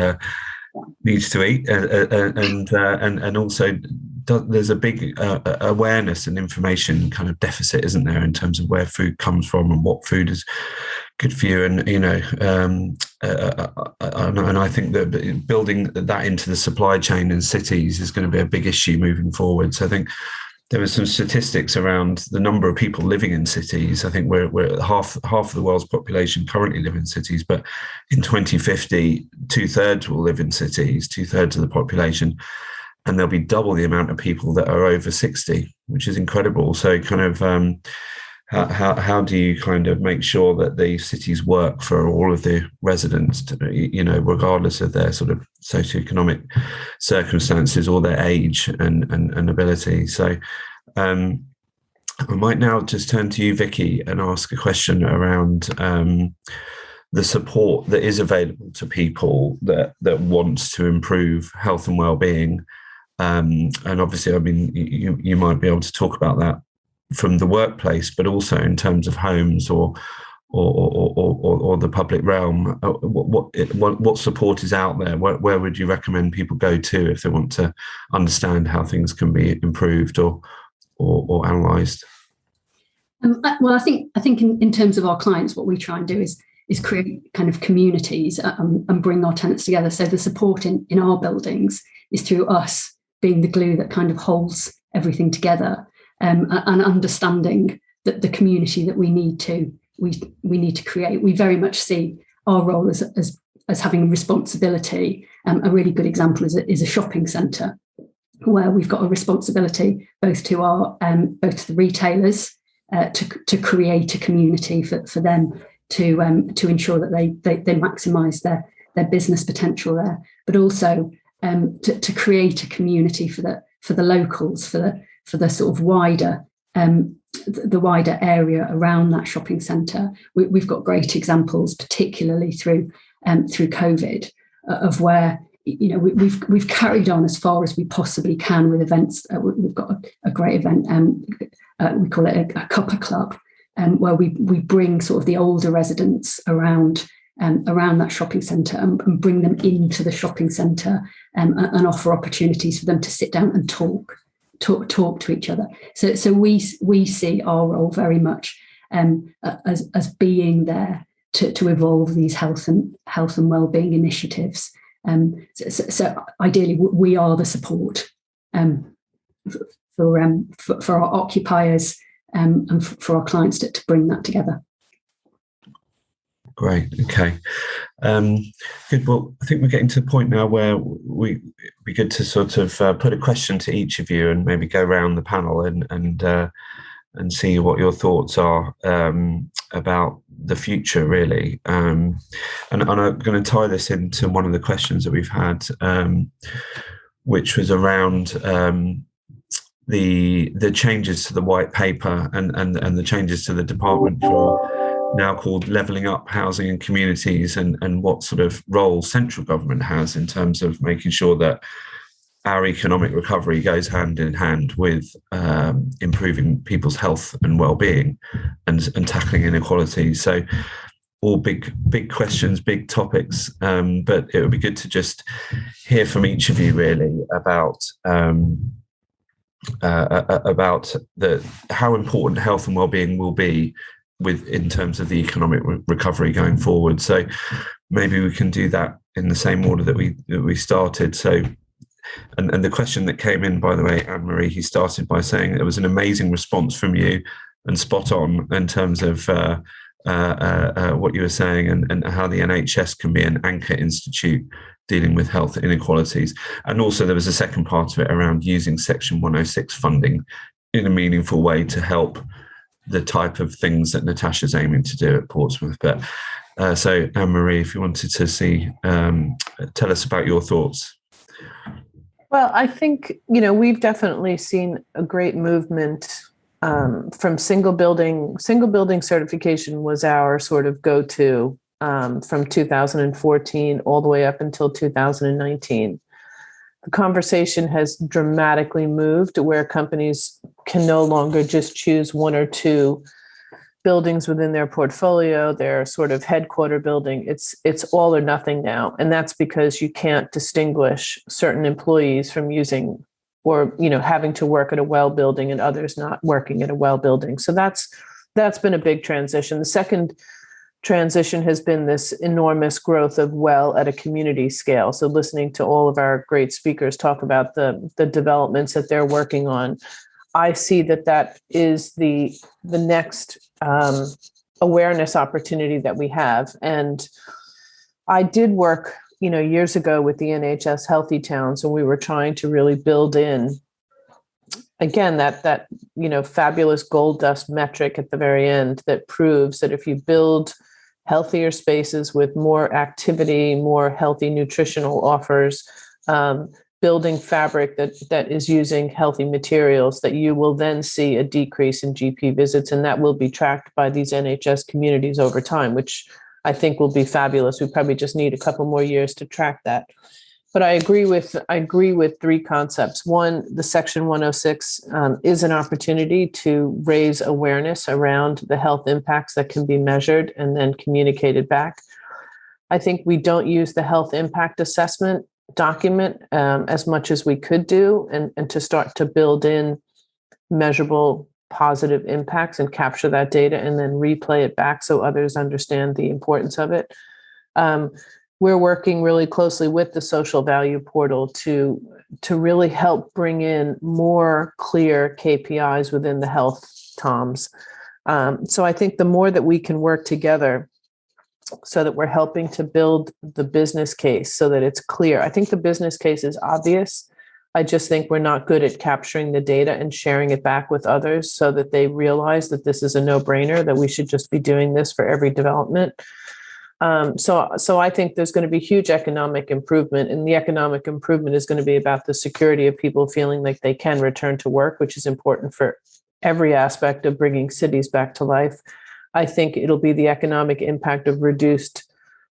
[SPEAKER 2] needs to eat, and also there's a big awareness and information kind of deficit, isn't there, in terms of where food comes from and what food is good for you. And and I think that building that into the supply chain in cities is going to be a big issue moving forward. So I think there were some statistics around the number of people living in cities. I think we're half of the world's population currently live in cities, but in 2050, 2/3 will live in cities, 2/3 of the population, and there'll be double the amount of people that are over 60, which is incredible. So kind of how do you kind of make sure that the cities work for all of the residents, regardless of their sort of socioeconomic circumstances or their age and ability? So I might now just turn to you, Vicky, and ask a question around the support that is available to people that wants to improve health and well-being. And obviously, I mean, you might be able to talk about that from the workplace, but also in terms of homes or the public realm. What support is out there? Where would you recommend people go to if they want to understand how things can be improved or analysed?
[SPEAKER 4] Well, I think in terms of our clients, what we try and do is create kind of communities and bring our tenants together. So the support in our buildings is through us being the glue that kind of holds everything together. And understanding that the community that we need to create. We very much see our role as having a responsibility. A really good example is a shopping centre, where we've got a responsibility both to the retailers to create a community for them to ensure that they maximise their business potential there, but also to create a community for the locals, for the sort of wider area around that shopping centre. We've got great examples, particularly through through COVID, of where we've carried on as far as we possibly can with events. We've got a great event. We call it a cuppa club, where we bring sort of the older residents around that shopping centre and bring them into the shopping centre and offer opportunities for them to sit down and talk to each other. So we see our role very much as being there to evolve these health and wellbeing initiatives. So ideally, we are the support for our occupiers and for our clients to bring that together.
[SPEAKER 2] Great. Okay. Good. Well, I think we're getting to the point now where it'd be good to sort of put a question to each of you and maybe go around the panel and see what your thoughts are about the future, really. And I'm going to tie this into one of the questions that we've had, which was around the changes to the white paper and the changes to the department for now called Levelling Up Housing and Communities, and what sort of role central government has in terms of making sure that our economic recovery goes hand in hand with improving people's health and well-being and tackling inequality. So all big questions, big topics, but it would be good to just hear from each of you really about how important health and well-being will be in terms of the economic recovery going forward. So maybe we can do that in the same order that we started. So, and the question that came in, by the way, Anne-Marie, he started by saying it was an amazing response from you and spot on in terms of what you were saying and how the NHS can be an anchor institute dealing with health inequalities. And also there was a second part of it around using Section 106 funding in a meaningful way to help the type of things that Natascha's aiming to do at Portsmouth. But so Anne-Marie, if you wanted to tell us about your thoughts.
[SPEAKER 3] Well, I think, we've definitely seen a great movement from single building certification was our sort of go-to from 2014 all the way up until 2019. The conversation has dramatically moved where companies can no longer just choose one or two buildings within their portfolio, their sort of headquarter building. It's all or nothing now. And that's because you can't distinguish certain employees from using or, having to work at a well building and others not working at a well building. So that's been a big transition. The second transition has been this enormous growth of well at a community scale. So listening to all of our great speakers talk about the developments that they're working on, I see that is the next awareness opportunity that we have. And I did work, years ago with the NHS Healthy Towns, and we were trying to really build in, again, that fabulous gold dust metric at the very end that proves that if you build healthier spaces with more activity, more healthy nutritional offers, building fabric that is using healthy materials, that you will then see a decrease in GP visits, and that will be tracked by these NHS communities over time, which I think will be fabulous. We probably just need a couple more years to track that. But I agree with three concepts. One, the Section 106 is an opportunity to raise awareness around the health impacts that can be measured and then communicated back. I think we don't use the health impact assessment document as much as we could do, and to start to build in measurable positive impacts and capture that data and then replay it back so others understand the importance of it. We're working really closely with the social value portal to really help bring in more clear KPIs within the health TOMs. So I think the more that we can work together so that we're helping to build the business case so that it's clear. I think the business case is obvious. I just think we're not good at capturing the data and sharing it back with others so that they realize that this is a no-brainer, that we should just be doing this for every development. So I think there's going to be huge economic improvement, and the economic improvement is going to be about the security of people feeling like they can return to work, which is important for every aspect of bringing cities back to life. I think it'll be the economic impact of reduced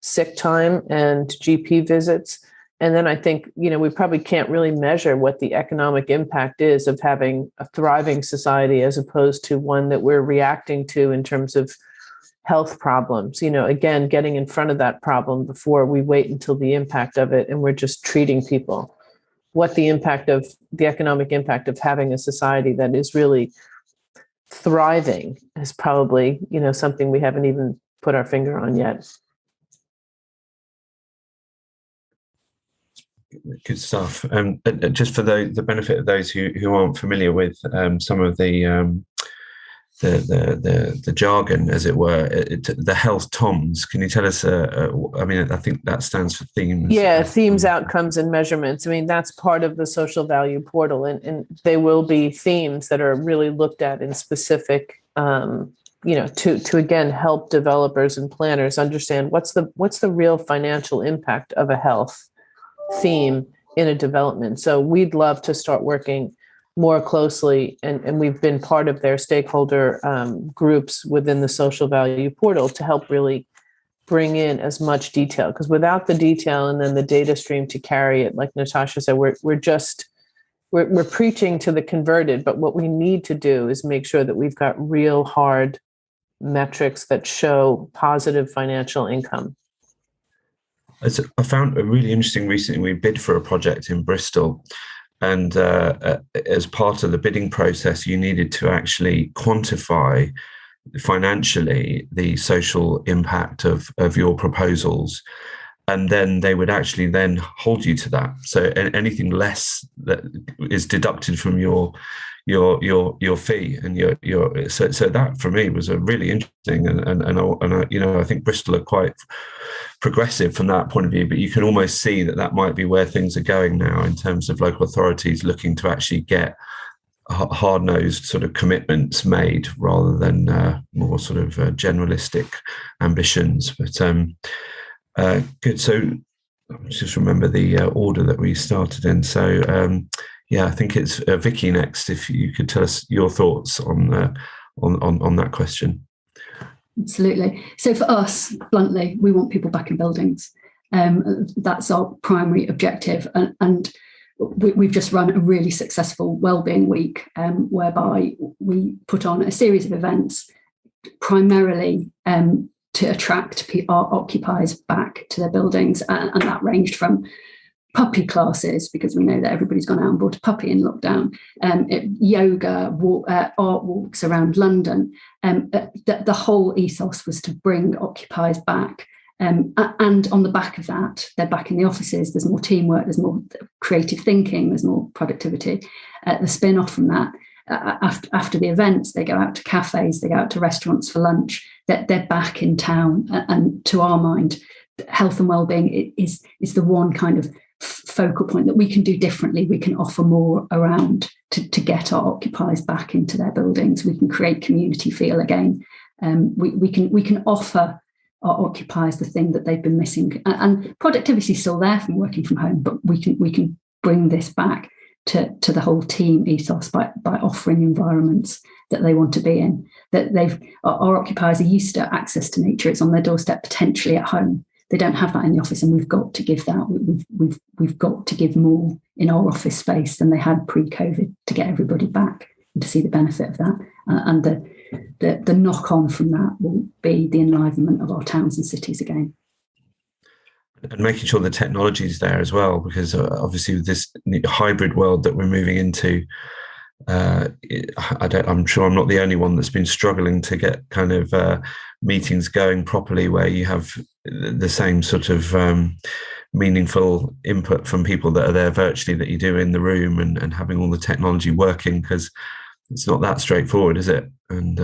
[SPEAKER 3] sick time and GP visits. And then I think, we probably can't really measure what the economic impact is of having a thriving society as opposed to one that we're reacting to in terms of health problems. Again, getting in front of that problem before we wait until the impact of it and we're just treating people. What the economic impact of having a society that is really thriving is probably, something we haven't even put our finger on yet.
[SPEAKER 2] Good stuff. Just for the benefit of those who aren't familiar with some of the jargon, as it were, the health TOMs. Can you tell us? I think that stands for themes.
[SPEAKER 3] Yeah, themes, outcomes, and measurements. That's part of the social value portal, and they will be themes that are really looked at in specific. To again help developers and planners understand what's the real financial impact of a health theme in a development. So we'd love to start working more closely, and we've been part of their stakeholder groups within the social value portal to help really bring in as much detail, because without the detail and then the data stream to carry it, like Natascha said, we're preaching to the converted, but what we need to do is make sure that we've got real hard metrics that show positive financial income.
[SPEAKER 2] I found a really interesting recently. We bid for a project in Bristol, and as part of the bidding process, you needed to actually quantify financially the social impact of your proposals, and then they would actually then hold you to that. So anything less that is deducted from your fee and your so that for me was a really interesting and I think Bristol are quite progressive from that point of view, but you can almost see that might be where things are going now in terms of local authorities looking to actually get hard-nosed sort of commitments made rather than more sort of generalistic ambitions. But good. So just remember the order that we started in. So I think it's Vicky next. If you could tell us your thoughts on that question.
[SPEAKER 4] Absolutely. So for us, bluntly, we want people back in buildings. That's our primary objective. And we've just run a really successful Wellbeing week, whereby we put on a series of events primarily to attract our occupiers back to their buildings. And that ranged from puppy classes, because we know that everybody's gone out and bought a puppy in lockdown, yoga, art walks around London. The whole ethos was to bring occupiers back. And on the back of that, they're back in the offices. There's more teamwork, there's more creative thinking, there's more productivity. The spin-off from that, after the events, they go out to cafes, they go out to restaurants for lunch. They're back in town. And to our mind, health and wellbeing is the one kind of focal point that we can do differently. We can offer more around to get our occupiers back into their buildings. We can create community feel again. We can offer our occupiers the thing that they've been missing, and productivity is still there from working from home, but we can bring this back to the whole team ethos by offering environments that they want to be in. That our occupiers are used to access to nature. It's on their doorstep, potentially at home. They don't have that in the office, and we've got to give that. We've got to give more in our office space than they had pre-COVID to get everybody back and to see the benefit of that. And the knock-on from that will be the enlivenment of our towns and cities again.
[SPEAKER 2] And making sure the technology is there as well, because obviously with this hybrid world that we're moving into, I'm sure I'm not the only one that's been struggling to get kind of meetings going properly where you have the same sort of meaningful input from people that are there virtually that you do in the room, and having all the technology working, because it's not that straightforward, is it? And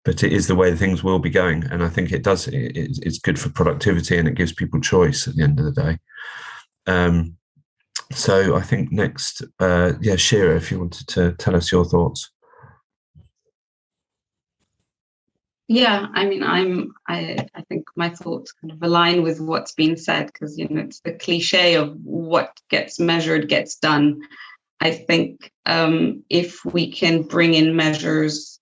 [SPEAKER 2] but it is the way things will be going, and I think it's good for productivity, and it gives people choice at the end of the day. So I think next, Shira, if you wanted to tell us your thoughts.
[SPEAKER 5] Yeah, I mean, I think my thoughts kind of align with what's been said, because it's the cliche of what gets measured gets done. I think if we can bring in measures,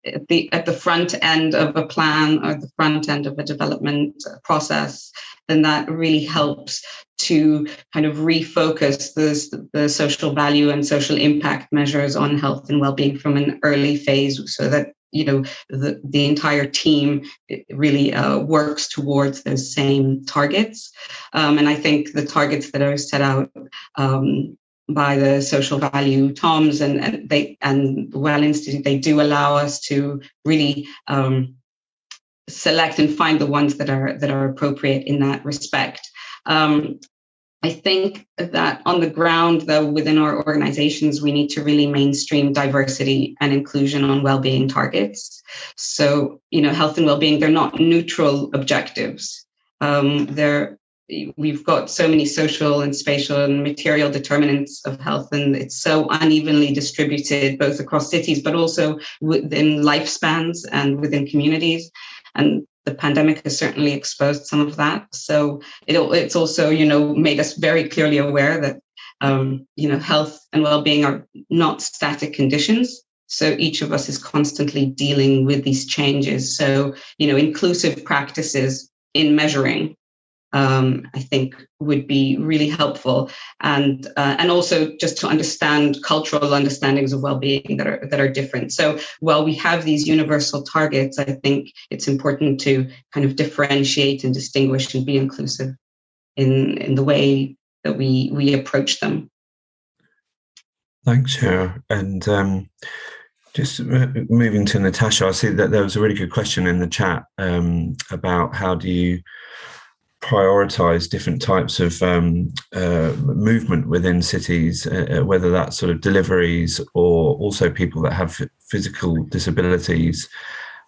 [SPEAKER 5] at the front end of a plan or the front end of a development process, then that really helps to kind of refocus the social value and social impact measures on health and well-being from an early phase, so that the entire team really works towards those same targets. And I think the targets that are set out by the social value TOMs and the Well Institute, they do allow us to really select and find the ones that are appropriate in that respect. I think that on the ground, though, within our organizations, we need to really mainstream diversity and inclusion on well-being targets. So, health and well-being, they're not neutral objectives. We've got so many social and spatial and material determinants of health, and it's so unevenly distributed both across cities, but also within lifespans and within communities. And the pandemic has certainly exposed some of that. So it's also, made us very clearly aware that, health and well-being are not static conditions. So each of us is constantly dealing with these changes. So, inclusive practices in measuring, I think, would be really helpful, and also just to understand cultural understandings of well-being that are different. So while we have these universal targets, I think it's important to kind of differentiate and distinguish and be inclusive in the way that we approach them.
[SPEAKER 2] Thanks, Shira. And just moving to Natascha, I see that there was a really good question in the chat about how do you prioritize different types of movement within cities, whether that's sort of deliveries or also people that have physical disabilities,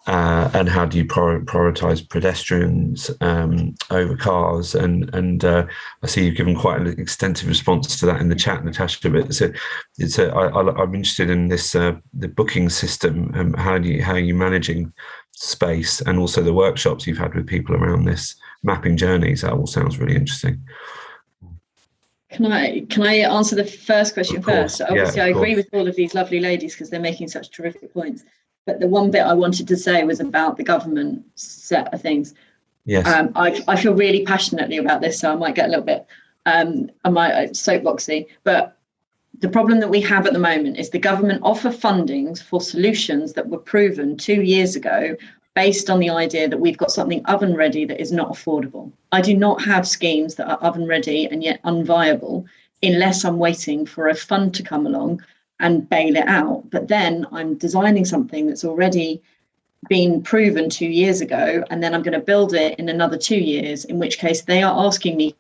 [SPEAKER 2] and how do you prioritize pedestrians over cars? And I see you've given quite an extensive response to that in the chat, Natascha. But I'm interested in this the booking system. How are you managing space, and also the workshops you've had with people around this, mapping journeys? That all sounds really interesting.
[SPEAKER 6] Can I answer the first question first? So obviously, I agree with all of these lovely ladies because they're making such terrific points. But the one bit I wanted to say was about the government set of things.
[SPEAKER 2] Yes.
[SPEAKER 6] I feel really passionately about this, so I might get a little bit soapboxy. But the problem that we have at the moment is the government offer fundings for solutions that were proven 2 years ago based on the idea that we've got something oven ready that is not affordable. I do not have schemes that are oven ready and yet unviable unless I'm waiting for a fund to come along and bail it out. But then I'm designing something that's already been proven 2 years ago, and then I'm going to build it in another 2 years, in which case they are asking me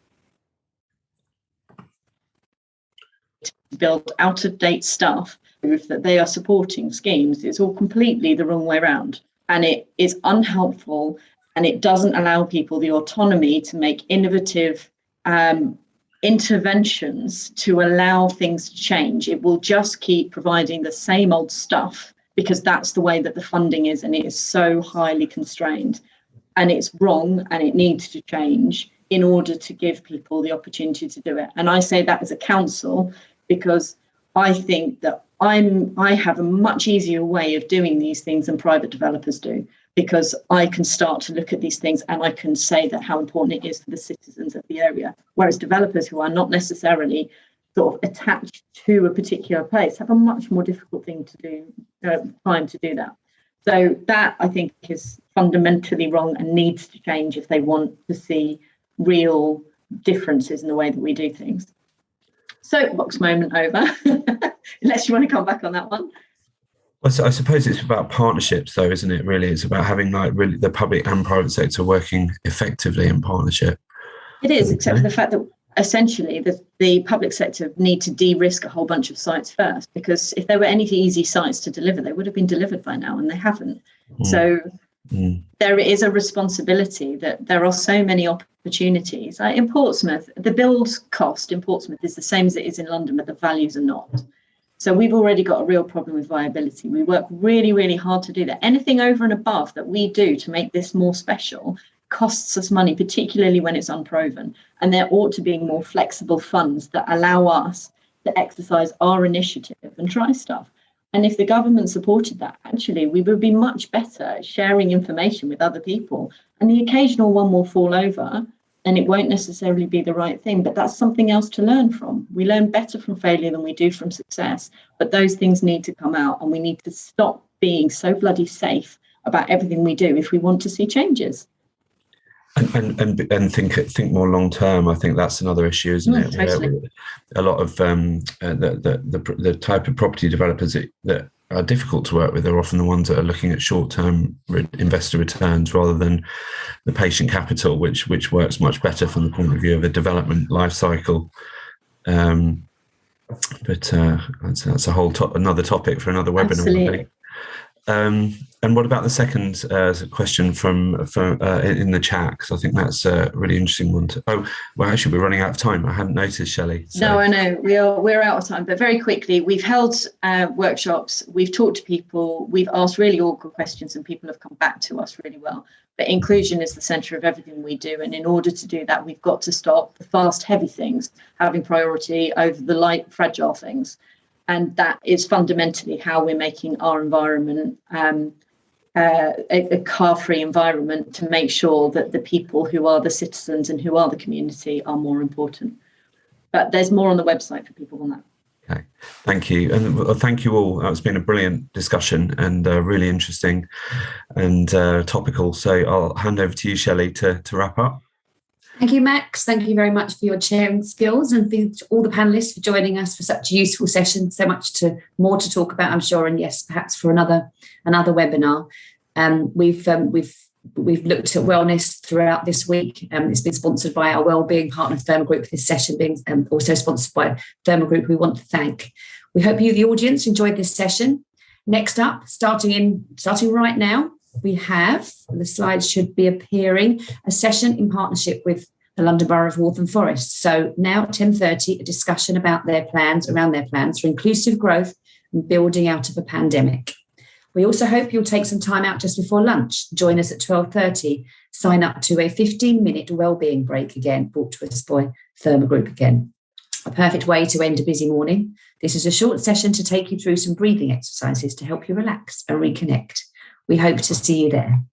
[SPEAKER 6] to build out-of-date stuff, proof that they are supporting schemes. It's all completely the wrong way around. And it is unhelpful, and it doesn't allow people the autonomy to make innovative interventions to allow things to change. It will just keep providing the same old stuff because that's the way that the funding is, and it is so highly constrained. And it's wrong, and it needs to change in order to give people the opportunity to do it. And I say that as a council because I think that I have a much easier way of doing these things than private developers do, because I can start to look at these things and I can say that how important it is for the citizens of the area. Whereas developers who are not necessarily sort of attached to a particular place have a much more difficult thing to do, time to do that. So that, I think, is fundamentally wrong and needs to change if they want to see real differences in the way that we do things. Soapbox moment over, unless you want to come back on that one.
[SPEAKER 2] Well, so I suppose it's about partnerships, though, isn't it? Really, it's about having really the public and private sector working effectively in partnership.
[SPEAKER 6] It is, except for the fact that essentially the public sector need to de-risk a whole bunch of sites first, because if there were any easy sites to deliver, they would have been delivered by now, and they haven't. So there is a responsibility that there are so many opportunities. In Portsmouth, the build cost in Portsmouth is the same as it is in London, but the values are not. So we've already got a real problem with viability. We work really, really hard to do that. Anything over and above that we do to make this more special costs us money, particularly when it's unproven. And there ought to be more flexible funds that allow us to exercise our initiative and try stuff. And if the government supported that, actually, we would be much better at sharing information with other people. And the occasional one will fall over, and it won't necessarily be the right thing, but that's something else to learn from. We learn better from failure than we do from success, but those things need to come out, and we need to stop being so bloody safe about everything we do if we want to see changes.
[SPEAKER 2] And think more long term. I think that's another issue, isn't it?
[SPEAKER 6] Totally.
[SPEAKER 2] A lot of the type of property developers that are difficult to work with are often the ones that are looking at short term investor returns rather than the patient capital, which works much better from the point of view of a development life cycle. But that's a whole another topic for another webinar.
[SPEAKER 6] Absolutely.
[SPEAKER 2] And what about the second question from in the chat? Because I think that's a really interesting one. Actually, we're running out of time. I hadn't noticed, Shelley. So.
[SPEAKER 6] No, I know we're out of time. But very quickly, we've held workshops. We've talked to people. We've asked really awkward questions, and people have come back to us really well. But inclusion is the centre of everything we do, and in order to do that, we've got to stop the fast, heavy things having priority over the light, fragile things. And that is fundamentally how we're making our environment a car-free environment, to make sure that the people who are the citizens and who are the community are more important. But there's more on the website for people on that.
[SPEAKER 2] Okay, thank you. And thank you all. It's been a brilliant discussion and really interesting and topical. So I'll hand over to you, Shelley, to wrap up.
[SPEAKER 1] Thank you, Max. Thank you very much for your chairing skills, and for all the panelists for joining us for such a useful session. So much more to talk about, I'm sure, and yes, perhaps for another webinar. We've looked at wellness throughout this week. It's been sponsored by our Wellbeing partner, Therme Group. This session being also sponsored by Therme Group, we want to thank. We hope you, the audience, enjoyed this session. Next up, starting right now, we have, the slides should be appearing, a session in partnership with the London Borough of Waltham Forest. So now at 10:30, a discussion about around their plans for inclusive growth and building out of a pandemic. We also hope you'll take some time out just before lunch. Join us at 12:30. Sign up to a 15-minute wellbeing break again, brought to us by Therme Group again. A perfect way to end a busy morning. This is a short session to take you through some breathing exercises to help you relax and reconnect. We hope to see you there.